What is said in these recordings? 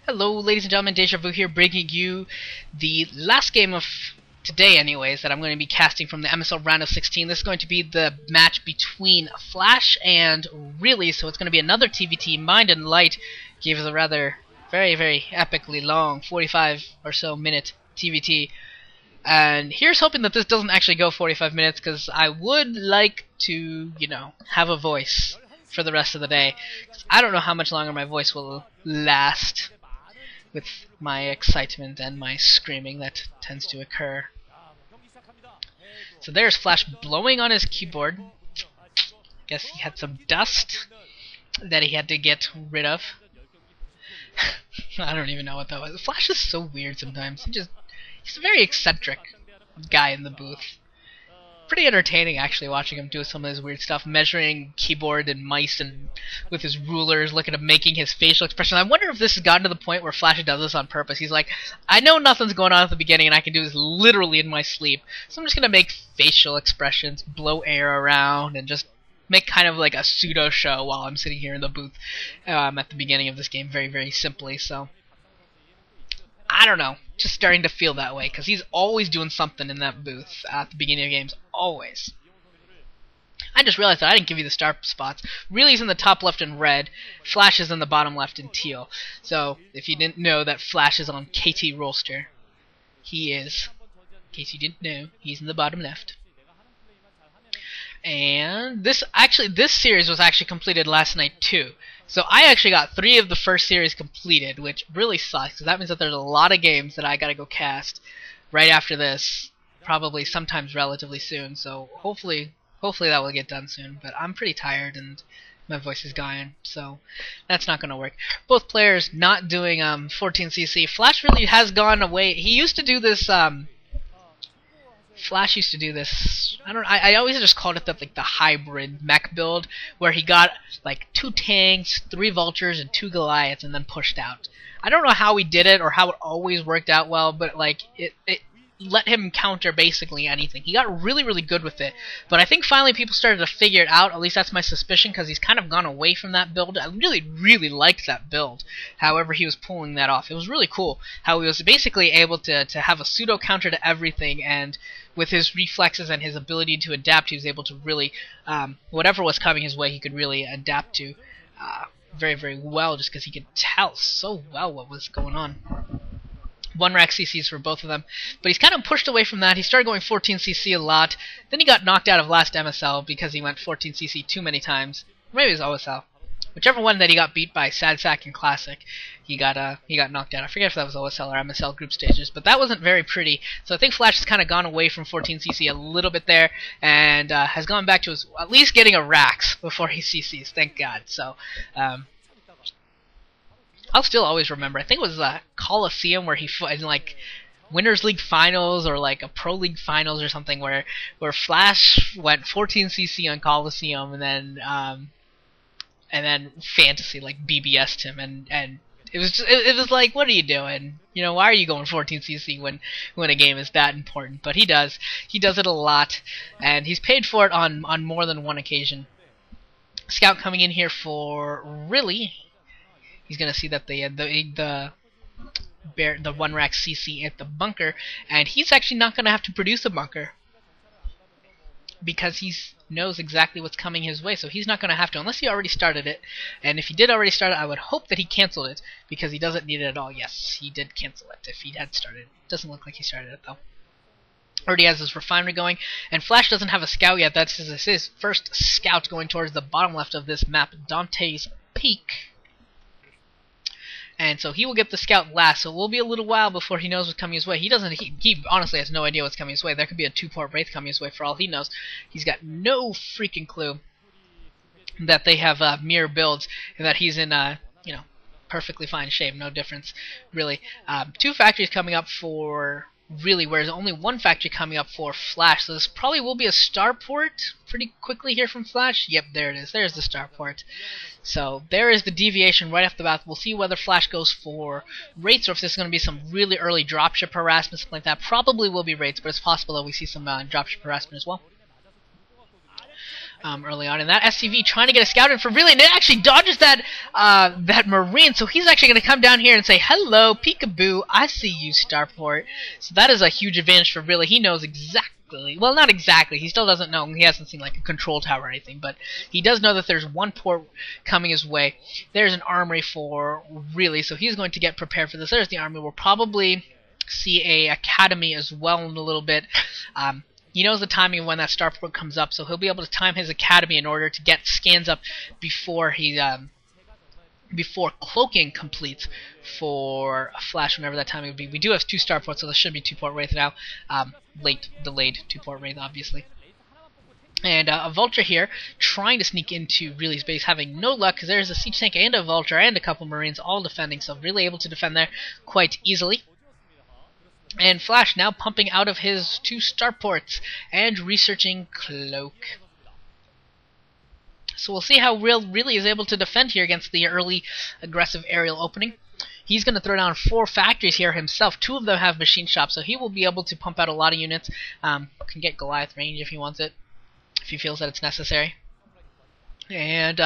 Hello, ladies and gentlemen, Deja Vu here, bringing you the last game of today, anyways, that I'm going to be casting from the MSL round of 16. This is going to be the match between Flash and Really, so it's going to be another TVT. Mind and Light gave us a rather, very epically long 45 or so minute TVT. And here's hoping that this doesn't actually go 45 minutes, because I would like to, have a voice for the rest of the day. I don't know how much longer my voice will last with my excitement and my screaming that tends to occur. So there's Flash blowing on his keyboard. Guess he had some dust that he had to get rid of. I don't even know what that was. Flash is so weird sometimes. He's a very eccentric guy in the booth. Pretty entertaining, actually, watching him do some of his weird stuff, measuring keyboard and mice and with his rulers, looking at making his facial expression. I wonder if this has gotten to the point where Flash does this on purpose. He's like, I know nothing's going on at the beginning, and I can do this literally in my sleep, so I'm just gonna make facial expressions, blow air around, and just make kind of like a pseudo show while I'm sitting here in the booth at the beginning of this game, very simply. So I don't know, just starting to feel that way, because he's always doing something in that booth at the beginning of games, always. I just realized that I didn't give you the star spots. Really's in the top left in red, Flash is in the bottom left in teal. So, if you didn't know that Flash is on KT roster, he is. In case you didn't know, he's in the bottom left. And this series was actually completed last night too. So I actually got 3 of the first series completed, which really sucks, because that means that there's a lot of games that I gotta go cast right after this, probably sometimes relatively soon. So hopefully that will get done soon. But I'm pretty tired and my voice is dying, so that's not gonna work. Both players not doing 14cc. Flash really has gone away. He used to do this. Flash used to do this. I always just called it the hybrid mech build, where he got like 2 tanks, 3 vultures, and 2 Goliaths, and then pushed out. I don't know how he did it or how it always worked out well, but like it let him counter basically anything. He got really good with it, but I think finally people started to figure it out. At least that's my suspicion, because he's kind of gone away from that build. I really liked that build. However, he was pulling that off. It was really cool how he was basically able to have a pseudo counter to everything, and with his reflexes and his ability to adapt, he was able to really whatever was coming his way, he could really adapt to very well, just because he could tell so well what was going on. 1 rack CCs for both of them, but he's kind of pushed away from that. He started going 14cc a lot, then he got knocked out of last MSL because he went 14cc too many times. Maybe it was OSL. Whichever one that he got beat by, Sad Sack and Classic, he got knocked out. I forget if that was OSL or MSL group stages, but that wasn't very pretty. So I think Flash has kind of gone away from 14cc a little bit there, and has gone back to at least getting a racks before he CCs, thank God. So I'll still always remember, I think it was Coliseum, where he fought in like Winners League Finals or like a Pro League Finals or something, where Flash went 14cc on Coliseum, and then Fantasy like BBS'd him, and it was like, what are you doing? Why are you going 14cc when a game is that important? But he does it a lot, and he's paid for it on more than one occasion. Scout coming in here for Really. He's gonna see that the 1 rack CC at the bunker, and he's actually not gonna have to produce a bunker, because he knows exactly what's coming his way, so he's not going to have to, unless he already started it. And if he did already start it, I would hope that he canceled it, because he doesn't need it at all. Yes, he did cancel it if he had started it. Doesn't look like he started it, though. Already has his refinery going, and Flash doesn't have a scout yet. That's his first scout going towards the bottom left of this map, Dante's Peak. And so he will get the scout last, so it will be a little while before he knows what's coming his way. He honestly has no idea what's coming his way. There could be a 2-port Wraith coming his way for all he knows. He's got no freaking clue that they have mirror builds, and that he's in perfectly fine shape. No difference, really. 2 factories coming up for Really, whereas only 1 factory coming up for Flash. So this probably will be a starport pretty quickly here from Flash. Yep, there it is. There's the starport. So there is the deviation right off the bat. We'll see whether Flash goes for Wraiths or if this is going to be some really early dropship harassment, something like that. Probably will be Wraiths, but it's possible that we see some dropship harassment as well. early on, and that SCV trying to get a scout in for really, and it actually dodges that that Marine, so he's actually going to come down here and say, hello, peekaboo, I see you, Starport. So that is a huge advantage for really. He knows exactly, well, not exactly, he still doesn't know, he hasn't seen like a control tower or anything, but he does know that there's one port coming his way. There's an armory for really, so he's going to get prepared for this. There's the army. We'll probably see a academy as well in a little bit. He knows the timing of when that starport comes up, so he'll be able to time his academy in order to get scans up before he before cloaking completes for a flash, whenever that timing would be. We do have 2 starports, so there should be 2-port wraith now. Late delayed 2-port wraith, obviously. And a vulture here trying to sneak into Really's base, having no luck because there's a siege tank and a vulture and a couple marines all defending, so really able to defend there quite easily. And Flash now pumping out of his 2 starports and researching cloak. So we'll see how Really is able to defend here against the early aggressive aerial opening. He's going to throw down 4 factories here himself. 2 of them have machine shops, so he will be able to pump out a lot of units. Can get Goliath range if he wants it, if he feels that it's necessary. And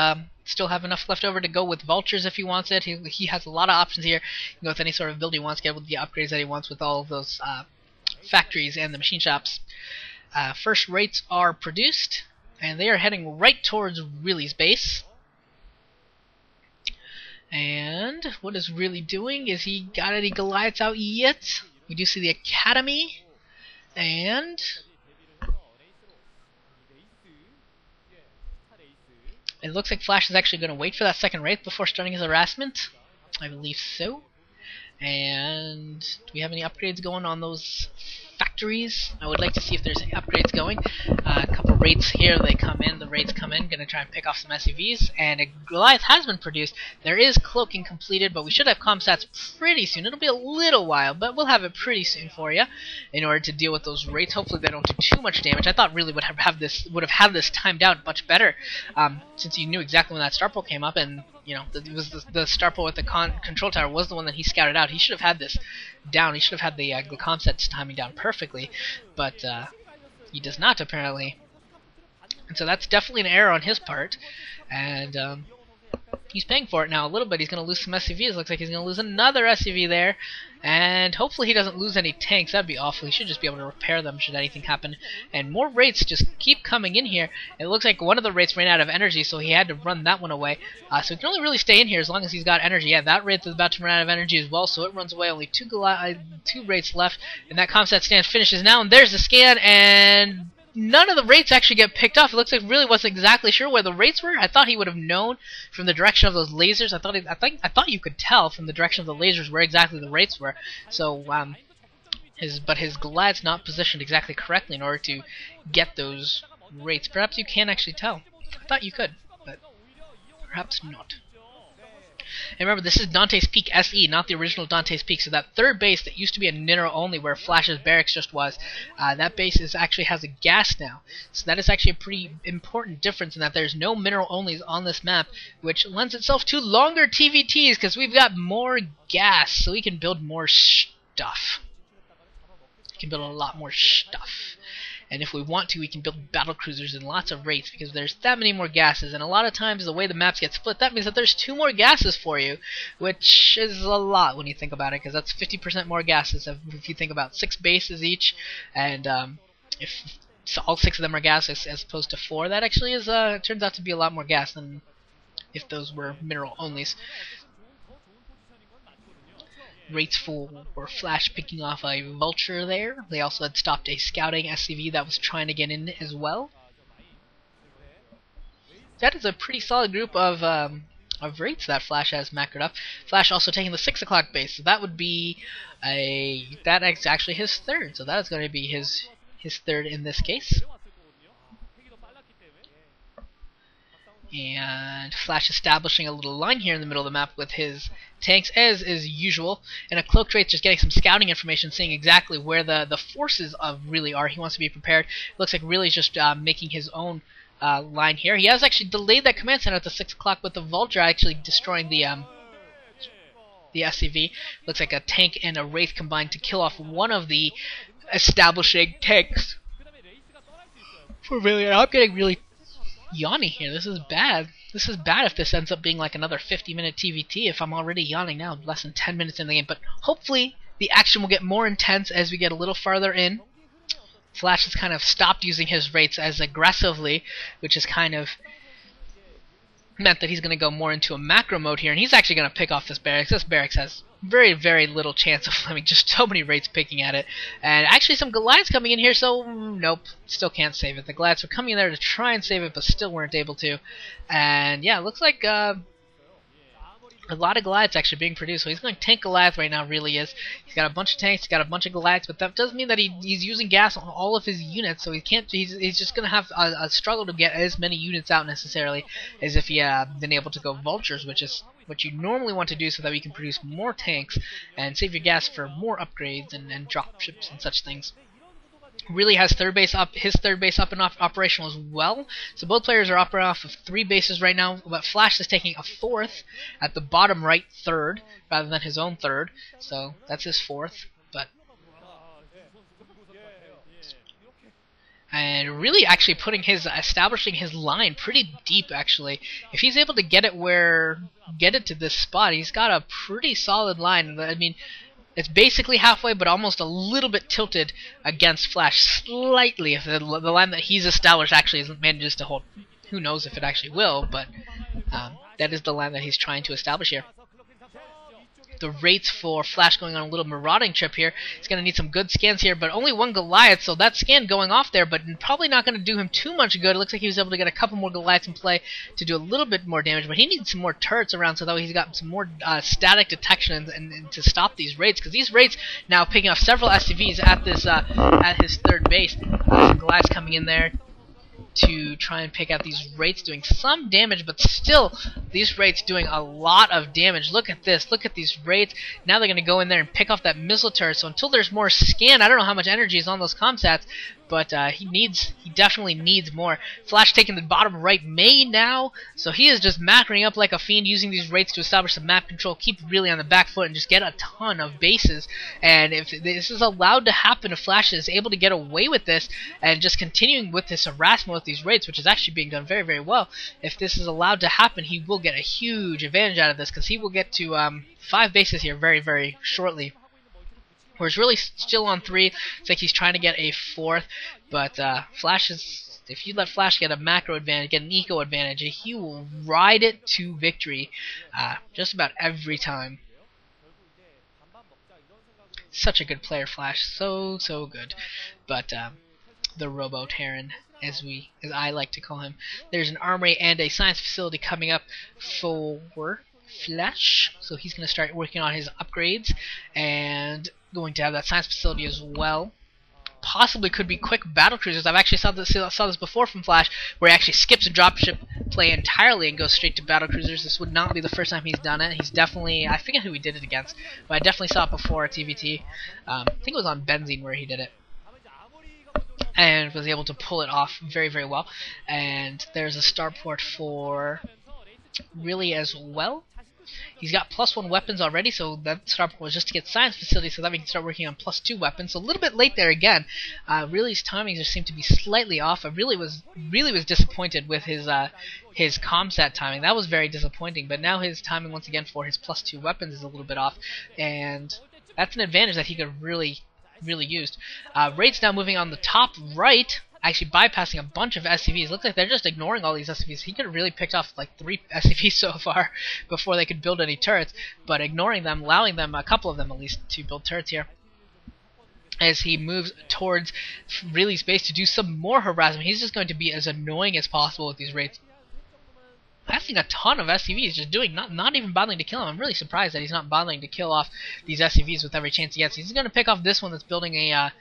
still have enough left over to go with vultures if he wants it. He has a lot of options here. He can go with any sort of build he wants, get with the upgrades that he wants with all of those factories and the machine shops. First rates are produced, and they are heading right towards Really's base. And what is Really doing? Is he got any Goliaths out yet? We do see the academy, and it looks like Flash is actually going to wait for that second wraith before starting his harassment. I believe so. And do we have any upgrades going on those factories? I would like to see if there's any upgrades going. A couple wraiths here, they come in, the wraiths come in, gonna try and pick off some SCVs, and a Goliath has been produced. There is cloaking completed, but we should have comstats pretty soon. It'll be a little while, but we'll have it pretty soon for you in order to deal with those wraiths. Hopefully they don't do too much damage. I thought Really would have had this timed out much better, since you knew exactly when that starport came up, and you know, it was the starport with the control tower was the one that he scouted out. He should have had this down. He should have had the comstats timing down perfectly, but he does not, apparently. And so that's definitely an error on his part, and he's paying for it now a little bit. He's going to lose some SCVs. Looks like he's going to lose another SCV there, and hopefully he doesn't lose any tanks. That'd be awful. He should just be able to repair them should anything happen. And more wraiths just keep coming in here. It looks like one of the wraiths ran out of energy, so he had to run that one away. So he can only really stay in here as long as he's got energy. Yeah, that wraith is about to run out of energy as well, so it runs away. Only 2 wraiths left, and that comstat stand finishes now. And there's the scan, and none of the wraiths actually get picked off. It looks like Really wasn't exactly sure where the wraiths were. I thought he would have known from the direction of those lasers. I thought you could tell from the direction of the lasers where exactly the wraiths were. So his Goliath's not positioned exactly correctly in order to get those wraiths. Perhaps you can actually tell. I thought you could, but perhaps not. And remember, this is Dante's Peak SE, not the original Dante's Peak. So that third base that used to be a mineral only, where Flash's barracks just was, that base actually has a gas now. So that is actually a pretty important difference in that there's no mineral onlys on this map, which lends itself to longer TVTs because we've got more gas, so we can build more stuff. We can build a lot more stuff. And if we want to, we can build battle cruisers and lots of wraiths because there's that many more gases. And a lot of times, the way the maps get split, that means that there's 2 more gases for you, which is a lot when you think about it, because that's 50% more gases if you think about 6 bases each. And if all 6 of them are gases as opposed to 4, that actually is turns out to be a lot more gas than if those were mineral onlys. Wraiths full or Flash picking off a vulture there. They also had stopped a scouting SCV that was trying to get in as well. That is a pretty solid group of wraiths that Flash has macroed up. Flash also taking the 6 o'clock base, so that would be that's actually his third. So that is going to be his third in this case. And Flash establishing a little line here in the middle of the map with his tanks, as is usual. And a cloaked wraith just getting some scouting information, seeing exactly where the forces of Really are. He wants to be prepared. It looks like Really's just making his own line here. He has actually delayed that command center at the 6 o'clock with the vulture actually destroying the SCV. Looks like a tank and a wraith combined to kill off one of the establishing tanks for Really. I'm getting really yawning here. This is bad. This is bad if this ends up being like another 50-minute TVT if I'm already yawning now, less than 10 minutes in the game. But hopefully the action will get more intense as we get a little farther in. Flash has kind of stopped using his rates as aggressively, which is kind of meant that he's going to go more into a macro mode here, and he's actually going to pick off this barracks. This barracks has very, very little chance of having just so many rates picking at it. And actually some Goliaths coming in here, so nope, still can't save it. The Goliaths were coming in there to try and save it, but still weren't able to. And yeah, it looks like a lot of Goliaths actually being produced, so he's going to tank Goliath right now, really is. He's got a bunch of tanks, he's got a bunch of Goliaths, but that does mean that he's using gas on all of his units, so he's just going to have a struggle to get as many units out necessarily as if he had been able to go Vultures, which is what you normally want to do so that we can produce more tanks and save your gas for more upgrades and drop ships and such things. Really has his third base up and operational as well. So both players are operating off of 3 bases right now, but Flash is taking a 4th at the bottom right third rather than his own third. So that's his 4th. And really actually establishing his line pretty deep actually. If he's able to get it to this spot, he's got a pretty solid line. I mean, it's basically halfway, but almost a little bit tilted against Flash slightly. If the line that he's established actually manages to hold, who knows if it actually will, but that is the line that he's trying to establish here. The rates for Flash going on a little marauding trip here. He's going to need some good scans here, but only 1 Goliath, so that scan going off there, but probably not going to do him too much good. It looks like he was able to get a couple more Goliaths in play to do a little bit more damage, but he needs some more turrets around so that he's got some more static detection and to stop these raids, because these raids now picking off several SCVs at this at his third base. Some Goliaths coming in there to try and pick out these rates, doing some damage, but still these rates doing a lot of damage. Look at this, look at these rates. Now they're going to go in there and pick off that missile turret, so until there's more scan, I don't know how much energy is on those comsats, but he definitely needs more. Flash taking the bottom right main now, so he is just macroing up like a fiend, using these rates to establish some map control, keep really on the back foot, and just get a ton of bases. And if this is allowed to happen, if Flash is able to get away with this, and just continuing with this harassment with these rates, which is actually being done very, very well, if this is allowed to happen, he will get a huge advantage out of this, because he will get to 5 bases here very, very shortly. Whereas really still on 3, it's like he's trying to get a 4th, but Flash is, if you let Flash get a macro advantage, get an eco advantage, he will ride it to victory just about every time. Such a good player, Flash, so good. But the Robo Terran, as I like to call him, there's an armory and a science facility coming up for Flash, so he's going to start working on his upgrades and going to have that science facility as well. Possibly could be quick battle cruisers. I've actually saw this before from Flash, where he actually skips a dropship play entirely and goes straight to battle cruisers. This would not be the first time he's done it. He's definitely, I forget who he did it against, but I definitely saw it before at TVT. I think it was on Benzene where he did it, and was able to pull it off very, very well. And there's a starport for really as well. He's got +1 weapons already, so that starport was just to get science facility, so that we can start working on +2 weapons. So a little bit late there again. Really's timings just seem to be slightly off. I really was disappointed with his comsat timing. That was very disappointing. But now his timing once again for his +2 weapons is a little bit off, and that's an advantage that he could really use. Raid's now moving on the top right, actually bypassing a bunch of SCVs. Looks like they're just ignoring all these SCVs. He could have really picked off like 3 SCVs so far before they could build any turrets, but ignoring them, allowing them, a couple of them at least, to build turrets here. As he moves towards Really's base to do some more harassment, he's just going to be as annoying as possible with these raids. Passing a ton of SCVs, just doing not even bothering to kill him. I'm really surprised that he's not bothering to kill off these SCVs with every chance he gets. He's going to pick off this one that's building a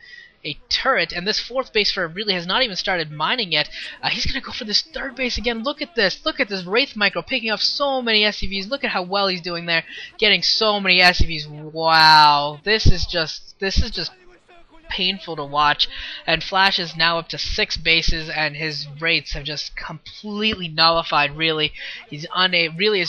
turret, and this 4th base for really has not even started mining yet. He's going to go for this 3rd base again. Look at this Wraith Micro picking up so many SCVs. Look at how well he's doing there, getting so many SCVs. Wow, this is just painful to watch. And Flash is now up to 6 bases, and his rates have just completely nullified. Really is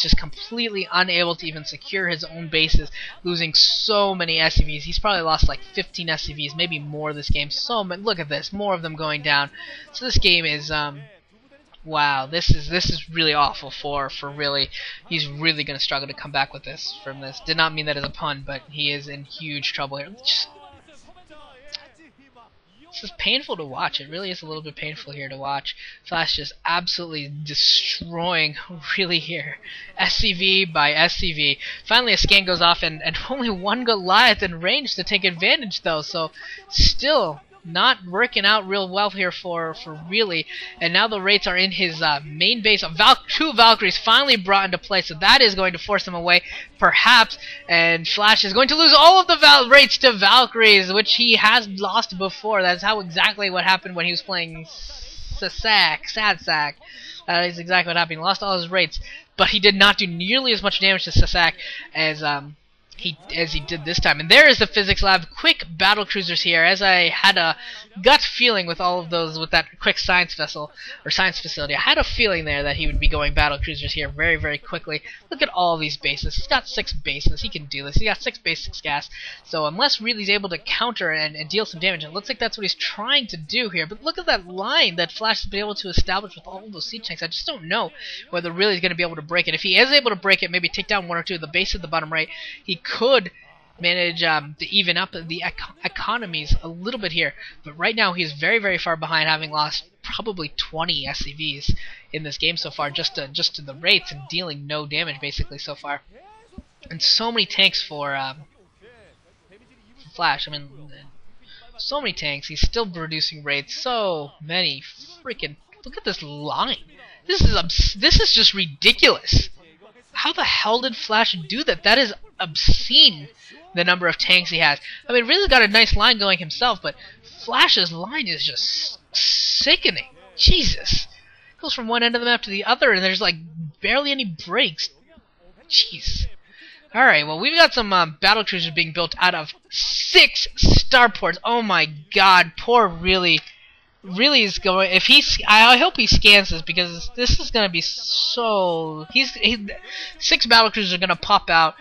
just completely unable to even secure his own bases, losing so many SCVs. He's probably lost like 15 SCVs, maybe more this game. So many, look at this, more of them going down. So this game is Wow, this is really awful for really. He's really gonna struggle to come back with this from this. Did not mean that as a pun, but he is in huge trouble here. This is painful to watch. It really is a little bit painful here to watch. Flash just absolutely destroying really here. SCV by SCV. Finally a scan goes off and only one Goliath in range to take advantage though, so still not working out real well here for really. And now the Wraiths are in his main base. Two Valkyries finally brought into play, so that is going to force them away, perhaps. And Flash is going to lose all of the Wraiths to Valkyries, which he has lost before. That's how exactly what happened when he was playing Sad-Sack. That is exactly what happened. He lost all his Wraiths, but he did not do nearly as much damage to Sasak as he did this time. And there is the physics lab. Quick battle cruisers here, as I had a gut feeling with all of those, with that quick science vessel or science facility. I had a feeling there that he would be going battle cruisers here very, very quickly. Look at all these bases. He's got 6 bases. He can do this. He got 6 basic gas. So unless Really's able to counter and deal some damage, it looks like that's what he's trying to do here. But look at that line that Flash has been able to establish with all of those siege tanks. I just don't know whether Really's going to be able to break it. If he is able to break it, maybe take down 1 or 2 of the base at the bottom right, he could manage to even up the economies a little bit here. But right now he's very, very far behind, having lost probably 20 SCVs in this game so far, just to the Wraiths, and dealing no damage basically so far. And so many tanks for Flash. I mean, so many tanks. He's still producing Wraiths. So many freaking. Look at this line. This is just ridiculous. How the hell did Flash do that? That is obscene, the number of tanks he has. I mean, Really's got a nice line going himself, but Flash's line is just sickening. Jesus. Goes from one end of the map to the other, and there's like barely any breaks. Jeez. Alright, well, we've got some battle cruisers being built out of 6 starports. Oh my god, poor Really. Really is going. If I hope he scans this, because this is going to be so. 6 battle cruisers are going to pop out.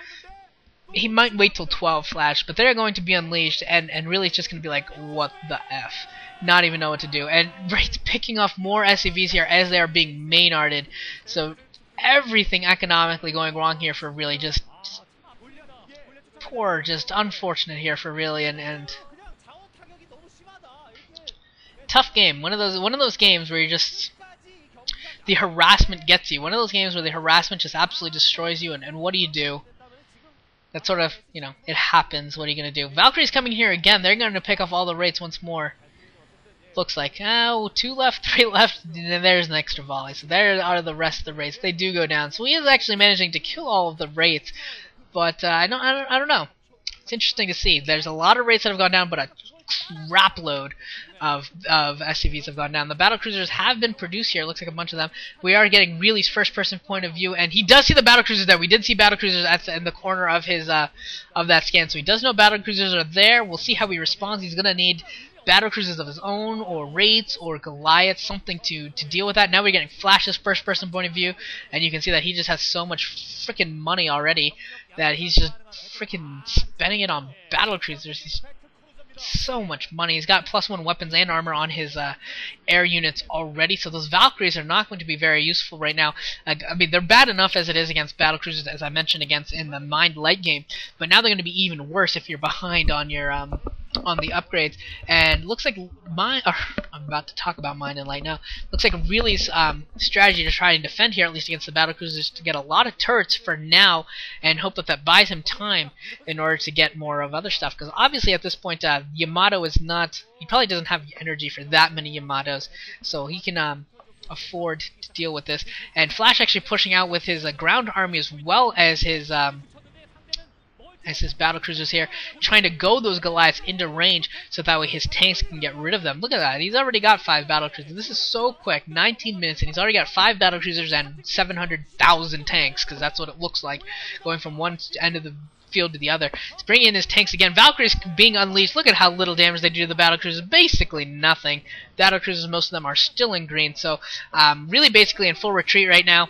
He might wait till 12 Flash, but they're going to be unleashed, and really it's just going to be like, what the f? Not even know what to do. And Wraith's picking off more SCVs here as they are being main-arted. So everything economically going wrong here for Really. Just poor, just unfortunate here for Really, and tough game. One of those games where you just, the harassment gets you. One of those games where the harassment just absolutely destroys you, and what do you do? That sort of, you know, it happens. What are you going to do? Valkyrie's coming here again. They're going to pick off all the Wraiths once more. Looks like, 2 left, 3 left, and there's an extra volley. So there are the rest of the Wraiths. They do go down. So he is actually managing to kill all of the Wraiths. But I don't know. It's interesting to see. There's a lot of Wraiths that have gone down, but a crap load of SCVs have gone down. The battle cruisers have been produced here. It looks like a bunch of them. We are getting Really's first-person point of view, and he does see the battle cruisers there. We did see battle cruisers in the corner of his of that scan, so he does know battle cruisers are there. We'll see how he responds. He's gonna need battle cruisers of his own, or Wraiths, or Goliaths, something to deal with that. Now we're getting Flash's first-person point of view, and you can see that he just has so much freaking money already that he's just freaking spending it on battle cruisers. He's so much money. He's got +1 weapons and armor on his air units already, so those Valkyries are not going to be very useful right now. I mean, they're bad enough as it is against battle cruisers, as I mentioned, against in the Mind Light game, but now they're going to be even worse if you're behind on your on the upgrades. And looks like I'm about to talk about Mind and Light now. Looks like Really's strategy to try and defend here, at least against the battle cruisers, to get a lot of turrets for now, and hope that that buys him time in order to get more of other stuff. Because obviously at this point, Yamato is not. He probably doesn't have energy for that many Yamatos, so he can afford to deal with this. And Flash actually pushing out with his ground army as well as his battle cruisers here, trying to go those Goliaths into range so that way his tanks can get rid of them. Look at that. He's already got 5 battle cruisers. This is so quick. 19 minutes, and he's already got 5 battle cruisers and 700,000 tanks, because that's what it looks like, going from one end of the field to the other. He's bringing in his tanks again. Valkyries being unleashed. Look at how little damage they do to the battle cruisers. Basically nothing. Battle cruisers, most of them are still in green, so really basically in full retreat right now.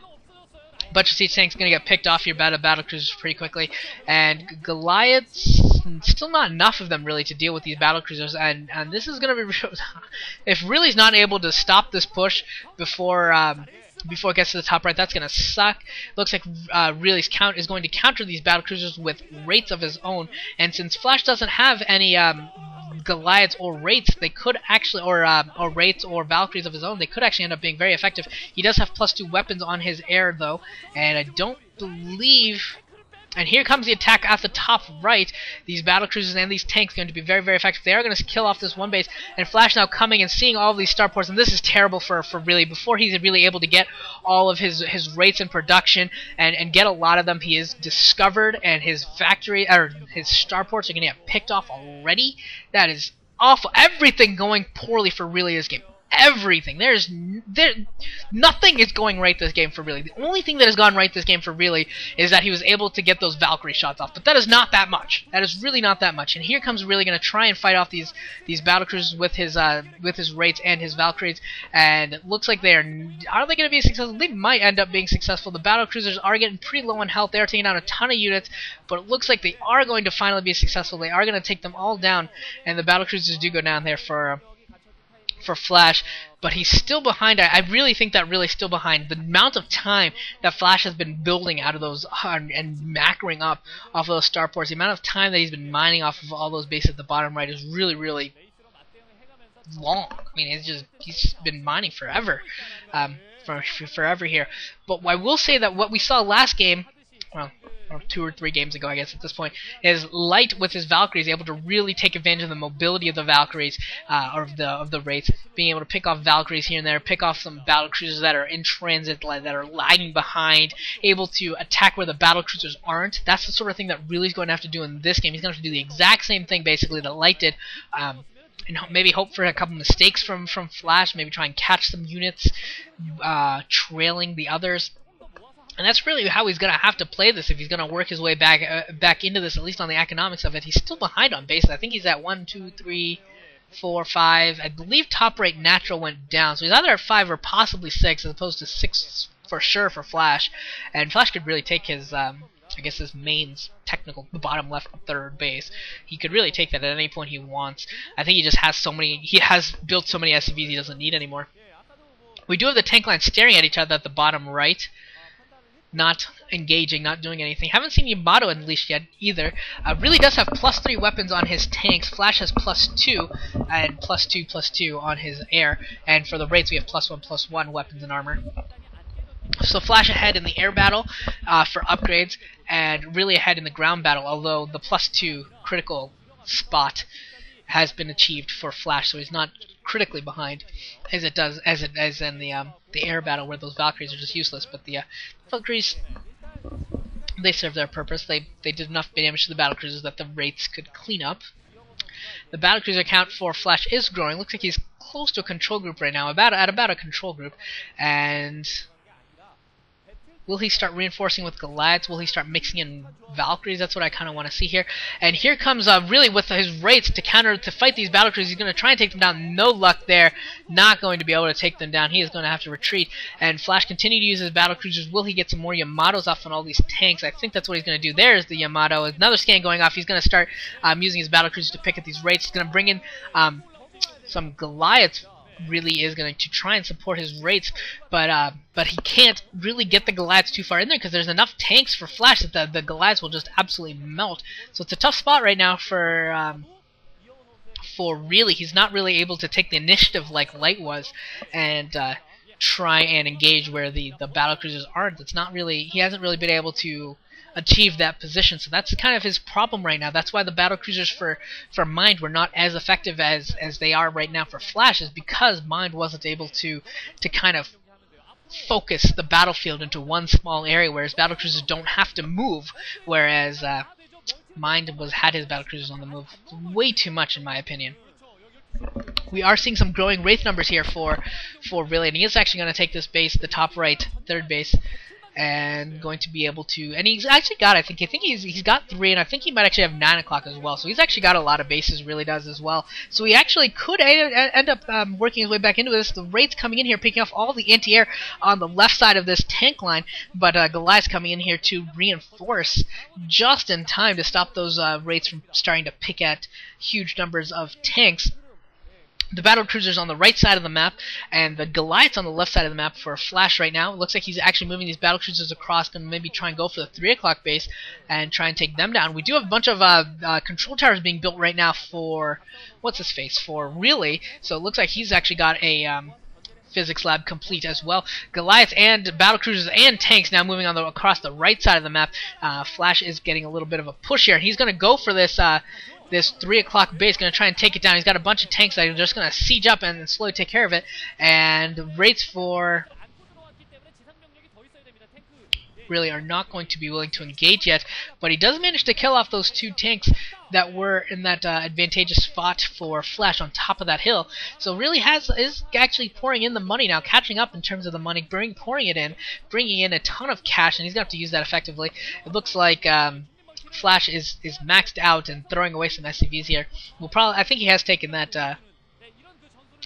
Bunch of siege tanks gonna get picked off here by the battle cruisers pretty quickly, and Goliaths still not enough of them really to deal with these battlecruisers, and this is going to be if Really's not able to stop this push before before it gets to the top right, that's going to suck. Looks like Really's count is going to counter these battlecruisers with Wraiths of his own, and since Flash doesn't have any Goliaths or Wraiths, they could actually, or Wraiths or Valkyries of his own, they could actually end up being very effective. He does have +2 weapons on his air though, and I don't believe. And here comes the attack at the top right. These battlecruisers and these tanks are going to be very, very effective. They are going to kill off this one base. And Flash now coming and seeing all of these starports. And this is terrible for Really. Before he's really able to get all of his Wraiths in production and get a lot of them, he is discovered. And his factory, or his starports are going to get picked off already. That is awful. Everything going poorly for Really this game. Everything. Nothing is going right this game for Really. The only thing that has gone right this game for Really is that he was able to get those Valkyrie shots off. But that is not that much. That is really not that much. And here comes Really going to try and fight off these battlecruisers with his Wraiths and his Valkyries. And it looks like are they going to be successful? They might end up being successful. The battlecruisers are getting pretty low on health. They are taking down a ton of units, but it looks like they are going to finally be successful. They are going to take them all down, and the battlecruisers do go down there for Flash, but he's still behind. I really think that Really's still behind. The amount of time that Flash has been building out of those and macroing up off of those starports, the amount of time that he's been mining off of all those bases at the bottom right is really, really long. I mean, he's been mining forever, forever here. But I will say that what we saw last game, well, or 2 or 3 games ago, I guess at this point, is Light with his Valkyries able to really take advantage of the mobility of the Valkyries, or of the Wraiths, being able to pick off Valkyries here and there, pick off some battlecruisers that are in transit, that are lagging behind, able to attack where the battlecruisers aren't. That's the sort of thing that Really's going to have to do in this game. He's going to have to do the exact same thing basically that Light did. And maybe hope for a couple mistakes from Flash, maybe try and catch some units trailing the others. And that's really how he's going to have to play this if he's going to work his way back into this, at least on the economics of it. He's still behind on bases. I think he's at 1, 2, 3, 4, 5. I believe top rate natural went down, so he's either at 5 or possibly 6, as opposed to 6 for sure for Flash. And Flash could really take his, I guess his main's technical, the bottom left third base. He could really take that at any point he wants. I think he just has so many, he has built so many SCVs he doesn't need anymore. We do have the tank line staring at each other at the bottom right. Not engaging, not doing anything. Haven't seen Yamato unleashed yet either. Really does have +3 weapons on his tanks. Flash has +2 and +2/+2 on his air. And for the Wraiths we have +1/+1 weapons and armor. So Flash ahead in the air battle for upgrades, and really ahead in the ground battle, although the +2 critical spot has been achieved for Flash, so he's not critically behind as in the air battle where those Valkyries are just useless. But the Valkyries, they serve their purpose. They did enough damage to the battlecruisers that the Wraiths could clean up. The battlecruiser count for Flash is growing. Looks like he's close to a control group right now, at about a control group. And will he start reinforcing with Goliaths? Will he start mixing in Valkyries? That's what I kind of want to see here. And here comes Really with his Wraiths to fight these battlecruisers. He's going to try and take them down. No luck there. Not going to be able to take them down. He is going to have to retreat. And Flash continue to use his battlecruisers. Will he get some more Yamatos off on all these tanks? I think that's what he's going to do. There's the Yamato. Another scan going off. He's going to start using his battlecruisers to pick at these Wraiths. He's going to bring in some Goliaths. Really is going to try and support his Wraiths, but he can't really get the Goliaths too far in there because there's enough tanks for Flash that the Goliaths will just absolutely melt. So it's a tough spot right now for Really. He's not really able to take the initiative like Light was and try and engage where the battlecruisers aren't. It's not really, he hasn't really been able to achieve that position, so that's kind of his problem right now. That's why the battlecruisers for Mind were not as effective as they are right now for Flash, is because Mind wasn't able to kind of focus the battlefield into one small area, whereas battlecruisers don't have to move, whereas Mind had his battlecruisers on the move way too much, in my opinion. We are seeing some growing Wraith numbers here for Really, and he is actually going to take this base, the top right, third base, and going to be able to, and he's actually got, I think he's got 3, and I think he might actually have 9 o'clock as well, so he's actually got a lot of bases, really does as well. So he actually could end up working his way back into this. The Wraith's coming in here, picking off all the anti-air on the left side of this tank line, but Goliath's coming in here to reinforce just in time to stop those Wraiths from starting to pick at huge numbers of tanks. The battle cruisers on the right side of the map, and the Goliaths on the left side of the map for Flash right now. It looks like he's actually moving these battle cruisers across, going to maybe try and go for the 3 o'clock base and try and take them down. We do have a bunch of control towers being built right now for, what's his face, for Really. So it looks like he's actually got a physics lab complete as well. Goliaths and battle cruisers and tanks now moving on across the right side of the map. Flash is getting a little bit of a push here, and he's going to go for this this 3 o'clock base, going to try and take it down. He's got a bunch of tanks that are just going to siege up and slowly take care of it. And the Wraiths for Really are not going to be willing to engage yet, but he does manage to kill off those 2 tanks that were in that advantageous spot for Flash on top of that hill. So Really is actually pouring in the money now, catching up in terms of the money, pouring it in, bringing in a ton of cash, and he's going to have to use that effectively. It looks like Flash is maxed out and throwing away some SCVs here. I think he has taken that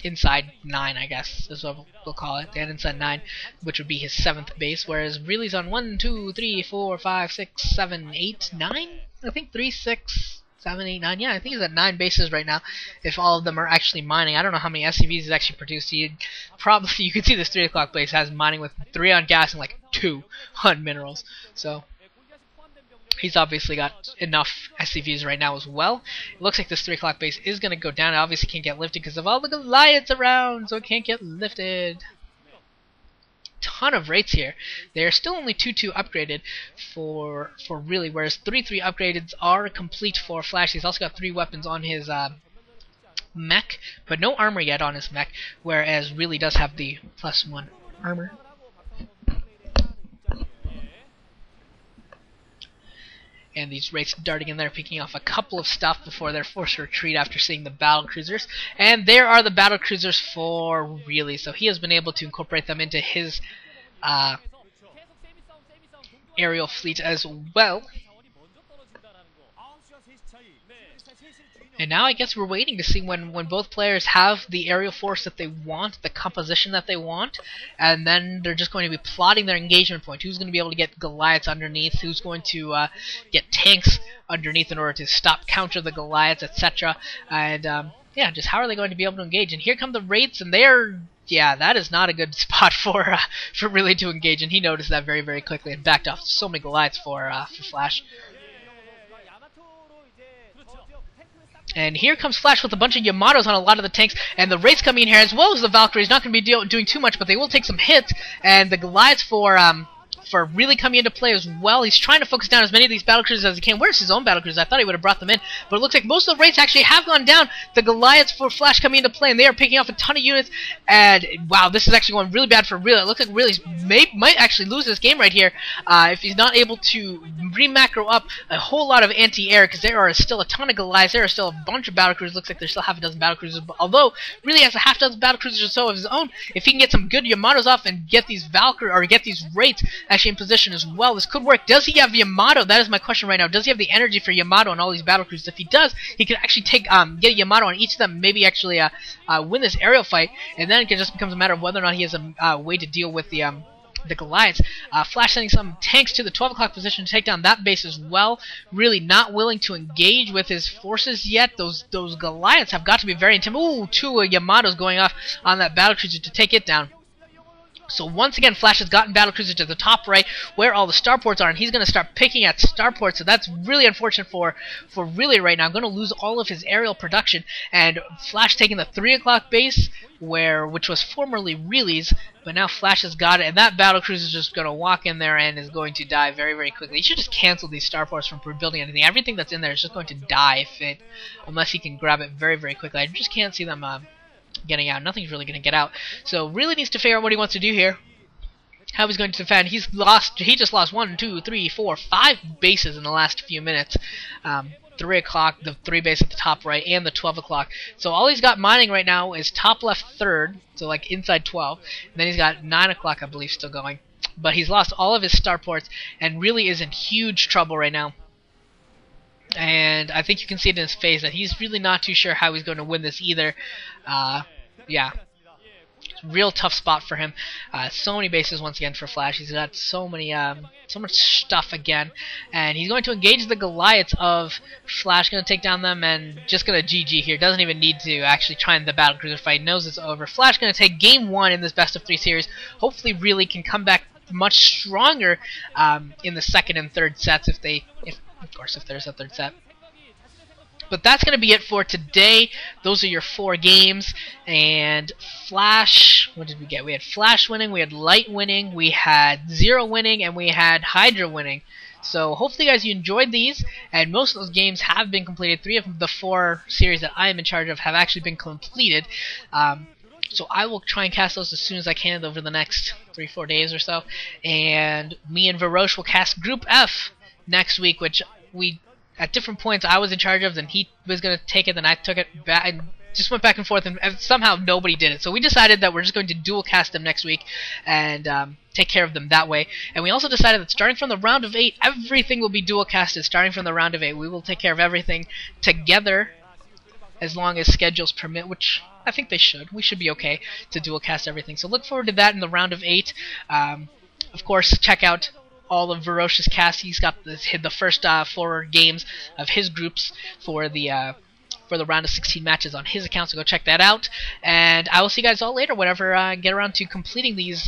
inside 9, I guess is what we'll call it, and inside 9, which would be his 7th base, whereas Really's on 1, 2, 3, 4, 5, 6, 7, 8, 9. I think 3, 6, 7, 8, 9. Yeah, I think he's at 9 bases right now. If all of them are actually mining, I don't know how many SCVs he's actually produced. You can see this 3 o'clock base has mining with 3 on gas and like 2 on minerals. So he's obviously got enough SCVs right now as well. It looks like this 3 o'clock base is going to go down. It obviously can't get lifted because of all the Goliaths around, so it can't get lifted. Ton of Wraiths here. They're still only 2-2 upgraded for Really, whereas 3-3 upgrades are complete for Flash. He's also got 3 weapons on his mech, but no armor yet on his mech, whereas Really does have the +1 armor. And these Wraiths darting in there, picking off a couple of stuff before their forced retreat after seeing the battle cruisers. And there are the battle cruisers for Really. So he has been able to incorporate them into his aerial fleet as well. And now I guess we're waiting to see when both players have the aerial force that they want, the composition that they want, and then they're just going to be plotting their engagement point. Who's going to be able to get Goliaths underneath, who's going to get tanks underneath in order to counter the Goliaths, etc. And yeah, just how are they going to be able to engage? And here come the Wraiths, and they're, yeah, that is not a good spot for Really to engage, and he noticed that very, very quickly and backed off so many Goliaths for Flash. And here comes Flash with a bunch of Yamatos on a lot of the tanks, and the Wraiths coming in here as well as the Valkyries. Not going to be doing too much, but they will take some hits. And the Goliaths for Really coming into play as well. He's trying to focus down as many of these battlecruisers as he can. Where's his own battlecruisers? I thought he would have brought them in, but it looks like most of the Wraiths actually have gone down. The Goliaths for Flash coming into play, and they are picking off a ton of units. And wow, this is actually going really bad for Really. It looks like Really might actually lose this game right here if he's not able to re-macro up a whole lot of anti-air, because there are still a ton of Goliaths. There are still a bunch of battlecruisers. Looks like there's still half a dozen battlecruisers, although Really has a half dozen battlecruisers or so of his own. If he can get some good Yamatos off and get these get these Wraiths actually in position as well, this could work. Does he have Yamato? That is my question right now. Does he have the energy for Yamato on all these battlecruisers? If he does, he could actually get a Yamato on each of them, maybe actually win this aerial fight, and then it just becomes a matter of whether or not he has a way to deal with the Goliaths. Flash sending some tanks to the 12 o'clock position to take down that base as well. Really not willing to engage with his forces yet. Those Goliaths have got to be very intimidating. Ooh, 2 Yamatos going off on that battlecruiser to take it down. So once again, Flash has gotten battlecruiser to the top right where all the starports are, and he's going to start picking at starports. So that's really unfortunate for Really right now. Going to lose all of his aerial production, and Flash taking the 3 o'clock base, which was formerly Really's, but now Flash has got it, and that battlecruiser is just going to walk in there and is going to die very, very quickly. He should just cancel these starports from rebuilding anything. Everything that's in there is just going to die unless he can grab it very, very quickly. I just can't see them getting out. Nothing's really going to get out. So Really needs to figure out what he wants to do here. How he's going to defend. He just lost 1, 2, 3, 4, 5 bases in the last few minutes. 3 o'clock, the 3 base at the top right, and the 12 o'clock. So all he's got mining right now is top left third, so like inside 12. And then he's got 9 o'clock, I believe, still going. but he's lost all of his starports and really is in huge trouble right now. And I think you can see it in his face that he's really not too sure how he's going to win this either. Yeah. Real tough spot for him. So many bases once again for Flash. He's got so much stuff again, and he's going to engage the Goliaths of Flash. Going to take down them and just going to GG here. Doesn't even need to actually try in the battle cruiser fight. Knows it's over. Flash going to take game 1 in this best of 3 series. Hopefully, really can come back much stronger in the second and third sets if there's a third set. But that's going to be it for today. Those are your 4 games. And Flash, what did we get? We had Flash winning, we had Light winning, we had Zero winning, and we had Hydra winning. So hopefully guys you enjoyed these, and most of those games have been completed. 3 of the 4 series that I am in charge of have actually been completed. So I will try and cast those as soon as I can over the next 3-4 days or so. And me and Ro16 will cast Group F next week, which we... at different points I was in charge of, then he was going to take it, then I took it back, and just went back and forth, and somehow nobody did it. So we decided that we're just going to dual cast them next week and take care of them that way. And we also decided that starting from the round of 8, everything will be dual casted. Starting from the round of 8, we will take care of everything together as long as schedules permit, which I think they should. We should be okay to dual cast everything. So look forward to that in the round of 8. Of course, check out all of Ro16's casts. He's got the first 4 games of his groups for the round of 16 matches on his account, so go check that out. And I will see you guys all later whenever I get around to completing these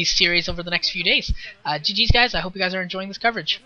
series over the next few days. GG's guys, I hope you guys are enjoying this coverage.